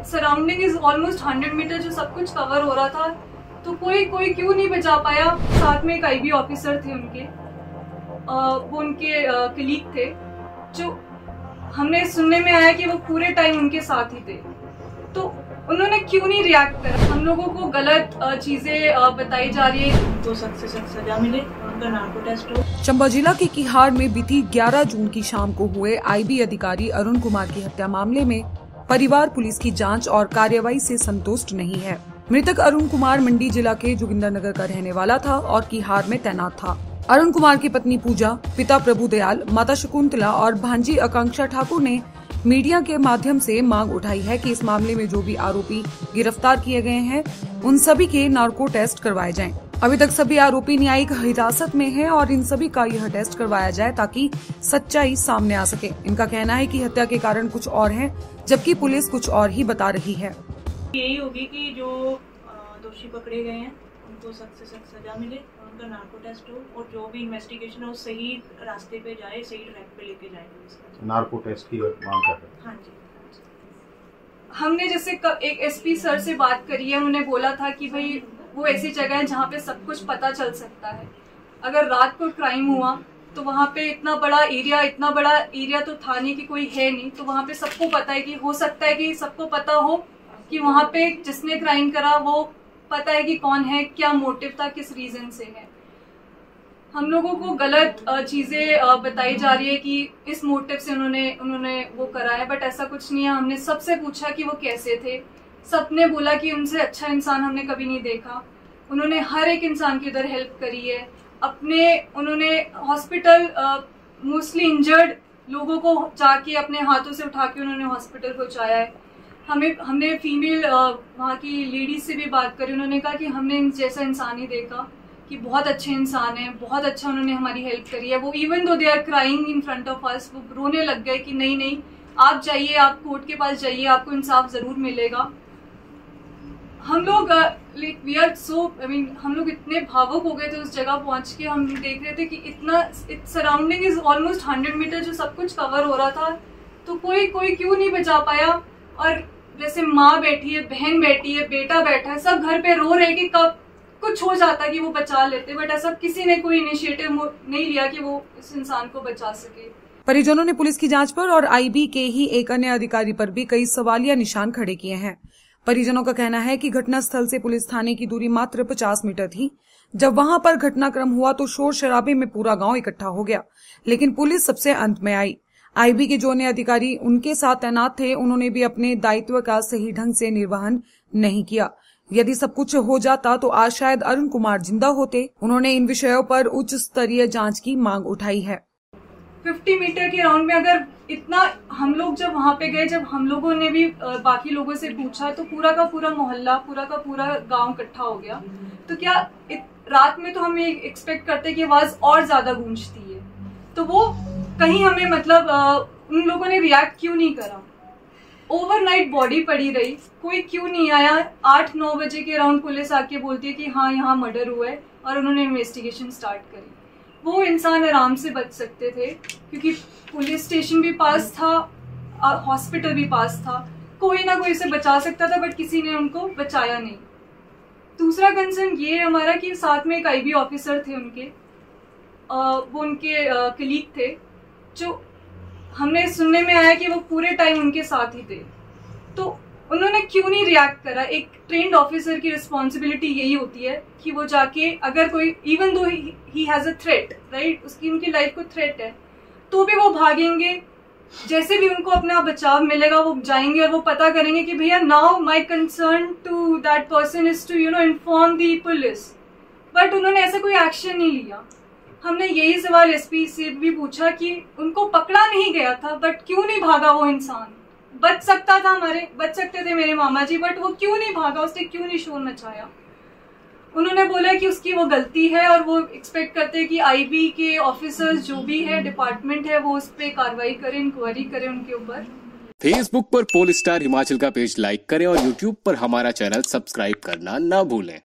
Surrounding is almost 100 metre जो सब कुछ कवर हो रहा था, तो कोई क्यों नहीं बचा पाया। साथ में एक आईबी ऑफिसर थे उनके, वो उनके कलीग थे, जो हमने सुनने में आया कि वो पूरे टाइम उनके साथ ही थे। तो उन्होंने क्यों नहीं रिएक्ट करा। हम लोगों को गलत चीजें बताई जा रही है, तो सख्त से सख्त सजा मिले, उनका नार्को टेस्ट हो। चंबा जिला के किहाड़ में बीती 11 जून की शाम को हुए आईबी अधिकारी अरुण कुमार की हत्या मामले में परिवार पुलिस की जांच और कार्रवाई से संतुष्ट नहीं है। मृतक अरुण कुमार मंडी जिला के जोगिंदरनगर का रहने वाला था और किहाड़ में तैनात था। अरुण कुमार की पत्नी पूजा, पिता प्रभुदयाल, माता शकुंतला और भांजी आकांक्षा ठाकुर ने मीडिया के माध्यम से मांग उठाई है कि इस मामले में जो भी आरोपी गिरफ्तार किए गए हैं उन सभी के नार्को टेस्ट करवाए जाएं। अभी तक सभी आरोपी न्यायिक हिरासत में हैं और इन सभी का यह टेस्ट करवाया जाए ताकि सच्चाई सामने आ सके। इनका कहना है कि हत्या के कारण कुछ और हैं, जबकि पुलिस कुछ और ही बता रही है। यही होगी कि जो दोषी पकड़े गए हैं उनको सख्त से सख्त सजा मिले, उनका नार्को टेस्ट हो और जो भी इन्वेस्टिगेशन हो सही रास्ते पे जाए, सही ट्रैक पे लेके जाए। नार्को टेस्ट की मांग कर रहे हैं। हाँ जी। हमने जैसे एक एसपी सर से बात करी है, उन्होंने बोला था कि भाई वो ऐसी जगह है जहाँ पे सब कुछ पता चल सकता है। अगर रात को क्राइम हुआ तो वहाँ पे इतना बड़ा एरिया तो था नहीं कि कोई है नहीं, तो वहाँ पे सबको पता है कि हो सकता है कि सबको पता हो कि वहाँ पे जिसने क्राइम करा वो पता है कि कौन है, क्या मोटिव था, किस रीजन से है। हम लोगों को गलत चीजें बताई जा रही है कि इस मोटिव से उन्होंने वो करा है, बट ऐसा कुछ नहीं है। हमने सबसे पूछा कि वो कैसे थे, सबने बोला कि उनसे अच्छा इंसान हमने कभी नहीं देखा। उन्होंने हर एक इंसान की उधर हेल्प करी है। उन्होंने हॉस्पिटल मोस्टली इंजर्ड लोगों को जाके अपने हाथों से उठा के उन्होंने हॉस्पिटल पहुंचाया है। हमने फीमेल वहाँ की लेडीज से भी बात करी, उन्होंने कहा कि हमने इन जैसा इंसान ही देखा, कि बहुत अच्छे इंसान है, बहुत अच्छा उन्होंने हमारी हेल्प करी है। वो even though they are crying in front of us, वो रोने लग गए कि नहीं आप जाइए, आप कोर्ट के पास जाइए, आपको इंसाफ जरूर मिलेगा। हम लोग हम लोग इतने भावुक हो गए थे उस जगह पहुंच के। हम देख रहे थे कि इतना सराउंडिंग इज ऑलमोस्ट 100 मीटर जो सब कुछ कवर हो रहा था, तो कोई क्यों नहीं बचा पाया। और जैसे माँ बैठी है, बहन बैठी है, बेटा बैठा है, सब घर पे रो रहे कि कब कुछ हो जाता कि वो बचा लेते, बट ऐसा किसी ने कोई इनिशिएटिव नहीं लिया कि वो इस इंसान को बचा सके। परिजनों ने पुलिस की जांच पर और आईबी के ही एक अन्य अधिकारी पर भी कई सवालिया निशान खड़े किए हैं। परिजनों का कहना है कि घटना स्थल से पुलिस थाने की दूरी मात्र 50 मीटर थी। जब वहां पर घटनाक्रम हुआ तो शोर शराबे में पूरा गांव इकट्ठा हो गया, लेकिन पुलिस सबसे अंत में आई। आईबी के जो अन्य अधिकारी उनके साथ तैनात थे, उन्होंने भी अपने दायित्व का सही ढंग से निर्वहन नहीं किया। यदि सब कुछ हो जाता तो आज शायद अरुण कुमार जिंदा होते। उन्होंने इन विषयों पर उच्च स्तरीय जांच की मांग उठाई है। 50 मीटर के राउंड में अगर इतना, हम लोग जब वहां पे गए, जब हम लोगों ने भी बाकी लोगों से पूछा, तो पूरा का पूरा मोहल्ला, पूरा का पूरा गांव इकट्ठा हो गया। तो क्या रात में तो हम ये एक्सपेक्ट करते कि आवाज और ज्यादा गूंजती है, तो वो कहीं हमें उन लोगों ने रिएक्ट क्यों नहीं करा। ओवरनाइट बॉडी पड़ी रही, कोई क्यों नहीं आया। 8-9 बजे के अराउंड पुलिस आके बोलती है कि हाँ यहाँ मर्डर हुआ है, और उन्होंने इन्वेस्टिगेशन स्टार्ट करी। वो इंसान आराम से बच सकते थे क्योंकि पुलिस स्टेशन भी पास था, हॉस्पिटल भी पास था, कोई ना कोई उसे बचा सकता था, बट किसी ने उनको बचाया नहीं। दूसरा कंसर्न ये है हमारा कि साथ में एक आईबी ऑफिसर थे उनके, वो उनके कलीग थे, जो हमने सुनने में आया कि वो पूरे टाइम उनके साथ ही थे। तो उन्होंने क्यों नहीं रिएक्ट करा। एक ट्रेन्ड ऑफिसर की रिस्पॉन्सिबिलिटी यही होती है कि वो जाके, अगर कोई even though he has a threat, right, उनकी लाइफ को थ्रेट है, तो भी वो भागेंगे। जैसे भी उनको अपना बचाव मिलेगा वो जाएंगे और वो पता करेंगे कि भैया now my concern to that person is to inform the police. But उन्होंने ऐसा कोई एक्शन नहीं लिया। हमने यही सवाल एसपी से भी पूछा कि उनको पकड़ा नहीं गया था, बट क्यों नहीं भागा वो इंसान। बच सकते थे मेरे मामा जी, बट वो क्यों नहीं भागा, उसने क्यों नहीं शोर मचाया। उन्होंने बोला कि उसकी वो गलती है और वो एक्सपेक्ट करते हैं कि आईबी के ऑफिसर्स जो भी है, डिपार्टमेंट है, वो उस पर कार्रवाई करें, इंक्वायरी करें उनके ऊपर। फेसबुक पर पोल स्टार हिमाचल का पेज लाइक करें और यूट्यूब पर हमारा चैनल सब्सक्राइब करना ना भूलें।